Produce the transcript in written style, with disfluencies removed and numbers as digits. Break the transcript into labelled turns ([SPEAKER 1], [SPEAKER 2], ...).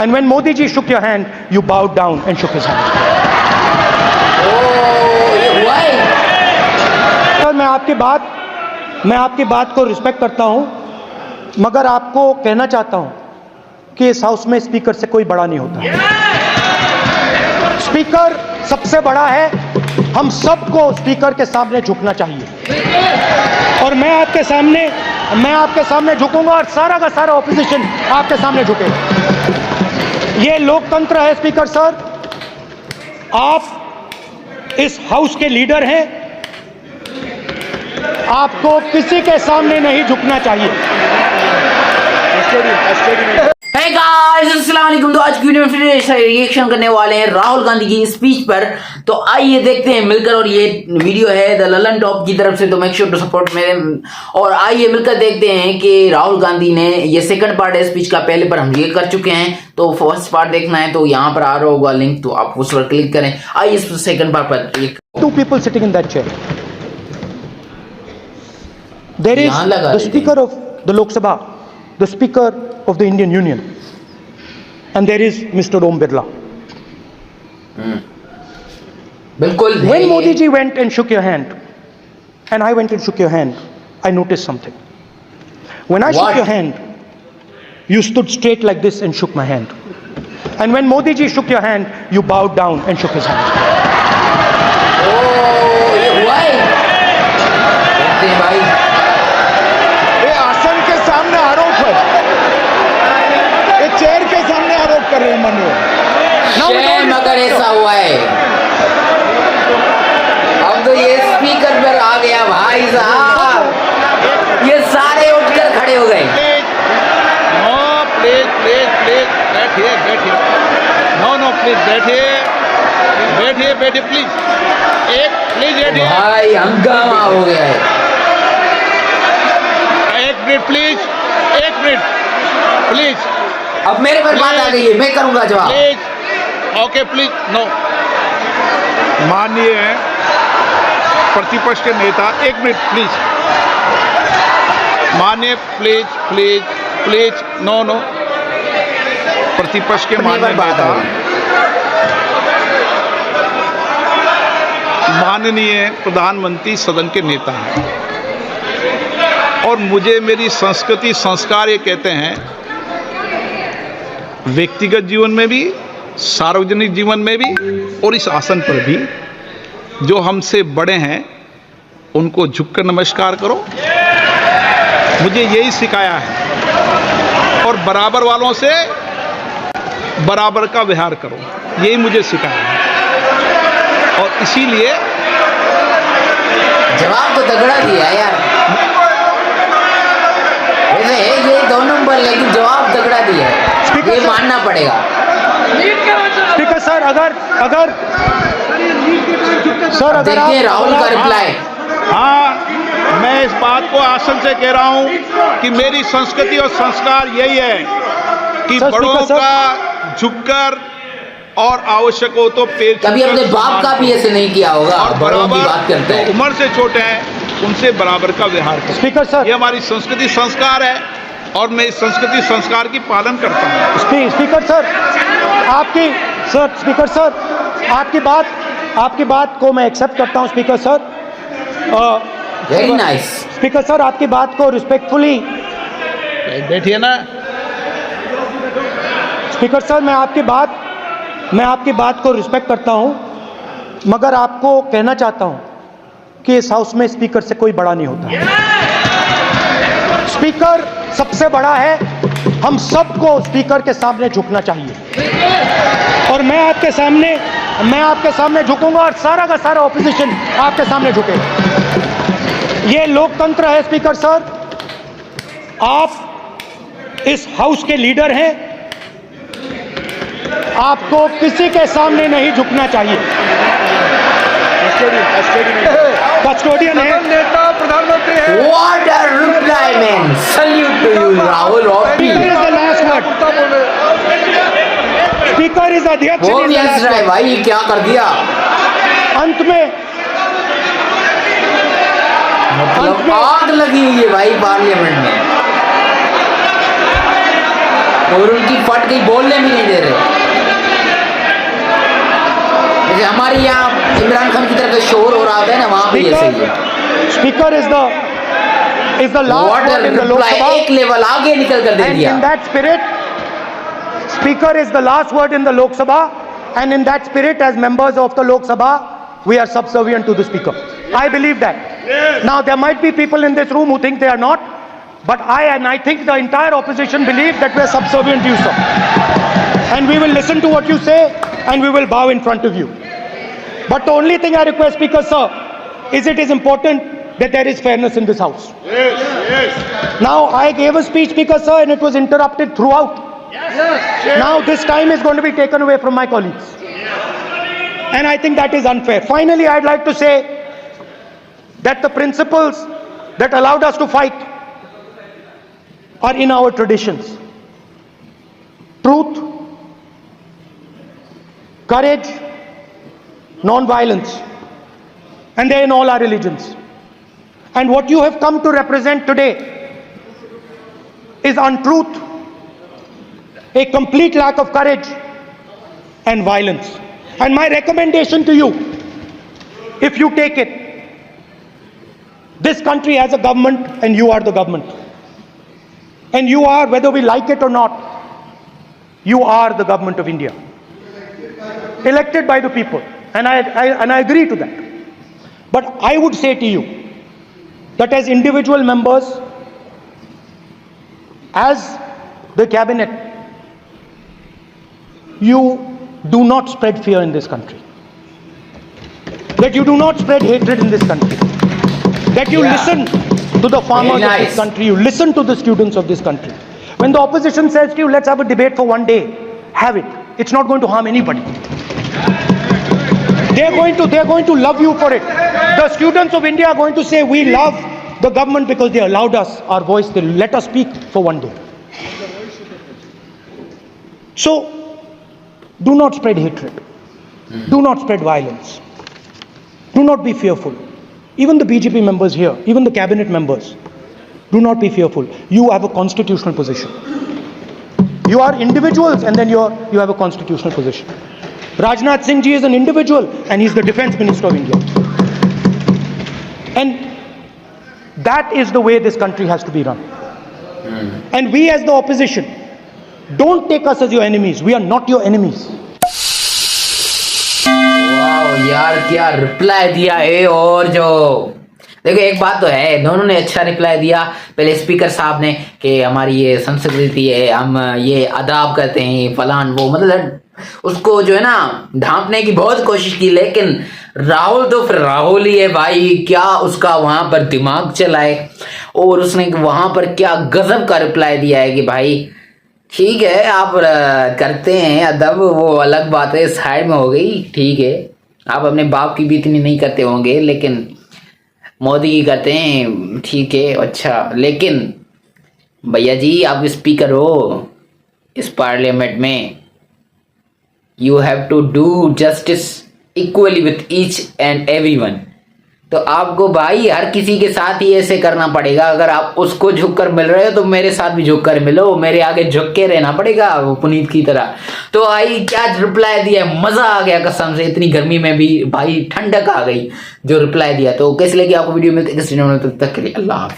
[SPEAKER 1] And when Modi ji shook your hand, you bowed down and shook his hand.
[SPEAKER 2] ये हुआ है।
[SPEAKER 1] Sir मैं आपकी बात को रिस्पेक्ट करता हूं, मगर आपको कहना चाहता हूं कि इस हाउस में स्पीकर से कोई बड़ा नहीं होता। स्पीकर सबसे बड़ा है, हम सबको स्पीकर के सामने झुकना चाहिए। और मैं आपके सामने झुकूंगा और सारा का सारा ऑपोजिशन आपके सामने झुकेगा। ये लोकतंत्र है स्पीकर सर, आप इस हाउस के लीडर हैं, आपको किसी के सामने नहीं झुकना चाहिए।
[SPEAKER 2] Hey guys, अस्सलाम वालेकुम। तो आज की वीडियो में फिर रिएक्शन करने वाले हैं राहुल गांधी की स्पीच पर। तो आइए देखते हैं मिलकर, और ये वीडियो है द ललन टॉप की तरफ से, तो मेक श्योर टू सपोर्ट मेरे। और आइए मिलकर देखते हैं कि राहुल गांधी ने, ये सेकंड पार्ट है स्पीच का, पहले पर हम ये कर चुके हैं, तो फर्स्ट पार्ट देखना है तो यहाँ पर आ रहा होगा लिंक, तो आप उस पर क्लिक करें। आइए इस सेकंड पार्ट पर।
[SPEAKER 1] 2 people sitting in that chair. There is the Speaker of the Lok Sabha, the Speaker of the Indian Union, and there is Mr. Om Birla.
[SPEAKER 2] बिल्कुल।
[SPEAKER 1] When Modi ji went and shook your hand, and I went and shook your hand, I noticed something. When I shook your hand, you stood straight like this and shook my hand. And when Modi ji shook your hand, you bowed down and shook his hand.
[SPEAKER 2] ये हुआ है। देखते हैं भाई,
[SPEAKER 3] ये आसन के सामने आरोप है, ये चेयर के सामने आरोप कर रहे हैं माननीय।
[SPEAKER 2] शेम अगर ऐसा हुआ है। अब तो ये स्पीकर पर आ गया भाई साहब, ये सारे उठकर खड़े हो गए।
[SPEAKER 3] नो प्लीज प्लीज प्लीज बैठिए बैठिए, नो नो प्लीज बैठिए बैठिए बैठिए प्लीज, एक प्लीज बैठिए
[SPEAKER 2] भाई हंगामा हो गया है।
[SPEAKER 3] एक मिनट प्लीज, एक मिनट प्लीज
[SPEAKER 2] अब मेरे पर बात आ गई है, मैं करूंगा जवाब।
[SPEAKER 3] Please, okay please, no. माननीय प्रतिपक्ष के नेता, एक मिनट प्लीज, माननीय please please please, no no. प्रतिपक्ष के माननीय नेता, माननीय प्रधानमंत्री सदन के नेता हैं, और मुझे मेरी संस्कृति संस्कार ये कहते हैं, व्यक्तिगत जीवन में भी, सार्वजनिक जीवन में भी, और इस आसन पर भी, जो हमसे बड़े हैं उनको झुककर नमस्कार करो। मुझे यही सिखाया है, और बराबर वालों से बराबर का व्यवहार करो, यही मुझे सिखाया है। और इसीलिए
[SPEAKER 2] जवाब तो तगड़ा दिया यार, वैसे है ये 2 नंबर, लेकिन जवाब तगड़ा दिया है, ये मानना पड़ेगा।
[SPEAKER 1] स्पीकर सर, अगर
[SPEAKER 2] देखिए राहुल का रिप्लाई।
[SPEAKER 3] हाँ, मैं इस बात को आसन से कह रहा हूं कि मेरी संस्कृति और संस्कार यही है कि
[SPEAKER 1] सर,
[SPEAKER 3] बड़ों
[SPEAKER 1] स्पीकर सर,
[SPEAKER 3] का झुककर और आवश्यक हो तो पेड़
[SPEAKER 2] कभी अपने बाप का भी ऐसे नहीं किया होगा,
[SPEAKER 3] और
[SPEAKER 2] बड़ों की बात करते हैं।
[SPEAKER 3] उम्र से छोटे हैं उनसे बराबर का व्यवहार करें।
[SPEAKER 1] स्पीकर सर,
[SPEAKER 3] ये हमारी संस्कृति संस्कार है, और मैं इस संस्कृति संस्कार की पालन करता हूँ।
[SPEAKER 1] स्पीकर सर, स्पीकर सर, आपकी बात को मैं एक्सेप्ट करता हूं speaker sir.
[SPEAKER 2] Very nice.
[SPEAKER 1] Speaker sir, आपकी बात को रिस्पेक्टफुली,
[SPEAKER 3] बैठिए ना।
[SPEAKER 1] स्पीकर सर, मैं आपकी बात को रिस्पेक्ट करता हूं, मगर आपको कहना चाहता हूं कि इस हाउस में स्पीकर से कोई बड़ा नहीं होता। स्पीकर सबसे बड़ा है, हम सबको स्पीकर के सामने झुकना चाहिए। और मैं आपके सामने झुकूंगा और सारा का सारा ऑपोजिशन आपके सामने झुकेगा। ये लोकतंत्र है स्पीकर सर, आप इस हाउस के लीडर हैं, आपको किसी के सामने नहीं झुकना चाहिए। कस्टोडियन है,
[SPEAKER 3] नेता प्रधानमंत्री है।
[SPEAKER 2] What a reply man, salute to you Rahul.
[SPEAKER 1] Speaker is अध्यक्ष।
[SPEAKER 2] वो भी हंस रहा है भाई, ये क्या कर दिया।
[SPEAKER 1] अंत में
[SPEAKER 2] मतलब आग लगी हुई है भाई पार्लियामेंट में, और उनकी फट गई, बोलने भी नहीं दे जैसे हमारे यहाँ इमरान खान की तरफ से शोर हो रहा है ना, वहाँ पे ऐसे ही है।
[SPEAKER 1] Speaker is the last
[SPEAKER 2] What
[SPEAKER 1] word
[SPEAKER 2] a
[SPEAKER 1] in the Lok
[SPEAKER 2] reply,
[SPEAKER 1] Sabha.
[SPEAKER 2] एक लेवल आगे निकल कर दे
[SPEAKER 1] And
[SPEAKER 2] दिया।
[SPEAKER 1] in that spirit, Speaker is the last word in the Lok Sabha, and in that spirit, as members of the Lok Sabha, we are subservient to the Speaker. I believe that. Now, there might be people in this room who think they are not, but I think the entire opposition believes that we are subservient to you, sir. And we will listen to what you say, and we will bow in front of you. But the only thing I request, Speaker, sir, is it is important that there is fairness in this house. Now, I gave a speech, Speaker, sir, and it was interrupted throughout. Now this time is going to be taken away from my colleagues. And I think that is unfair. Finally, I'd like to say that the principles that allowed us to fight are in our traditions. Truth, courage, non-violence. And they're in all our religions. And what you have come to represent today is untruth, a complete lack of courage and violence. And my recommendation to you, if you take it, this country has a government and you are the government. And you are, whether we like it or not, you are the government of India. Elected by the people. And I agree to that. But I would say to you that as individual members, as the cabinet, you do not spread fear in this country. That you do not spread hatred in this country. That you listen to the farmers of this country. You listen to the students of this country. When the opposition says to you, let's have a debate for one day, have it. It's not going to harm anybody. They're going to love you for it. The students of India are going to say, we love the government because they allowed us our voice. They let us speak for one day. So, do not spread hatred. Do not spread violence. Do not be fearful. Even the BJP members here, even the cabinet members, do not be fearful. You have a constitutional position. You are individuals and then you have a constitutional position. Rajnath Singh ji is an individual and he's the defense minister of India. And that is the way this country has to be run. And we as the opposition, don't take us as your enemies. We are not your enemies.
[SPEAKER 2] वाह यार, क्या reply दिया है। और जो देखो, एक बात तो है, दोनों ने अच्छा रिप्लाई दिया। पहले स्पीकर साहब ने कि हमारी ये संस्कृति है, हम ये अदाब करते हैं, फलान वो, मतलब उसको जो है ना ढांपने की बहुत कोशिश की। लेकिन राहुल तो फिर राहुल ही है भाई, क्या उसका वहां पर दिमाग चलाए। और उसने वहां पर क्या गजब का रिप्लाई दिया है कि भाई ठीक है, आप करते हैं अदब, वो अलग बात है, साइड में हो गई, ठीक है। आप अपने बाप की भी इतनी नहीं करते होंगे, लेकिन मोदी की करते हैं, ठीक है, अच्छा। लेकिन भैया जी, आप स्पीकर हो इस पार्लियामेंट में, you have to do justice equally with each and everyone. तो आपको भाई हर किसी के साथ ही ऐसे करना पड़ेगा। अगर आप उसको झुक कर मिल रहे हो तो मेरे साथ भी झुक कर मिलो, मेरे आगे झुक के रहना पड़ेगा वो पुनीत की तरह। तो भाई क्या रिप्लाई दिया, मजा आ गया कसम से। इतनी गर्मी में भी भाई ठंडक आ गई जो रिप्लाई दिया। तो कैसे लगी आपको वीडियो में, तक के लिए अल्लाह हाफिज।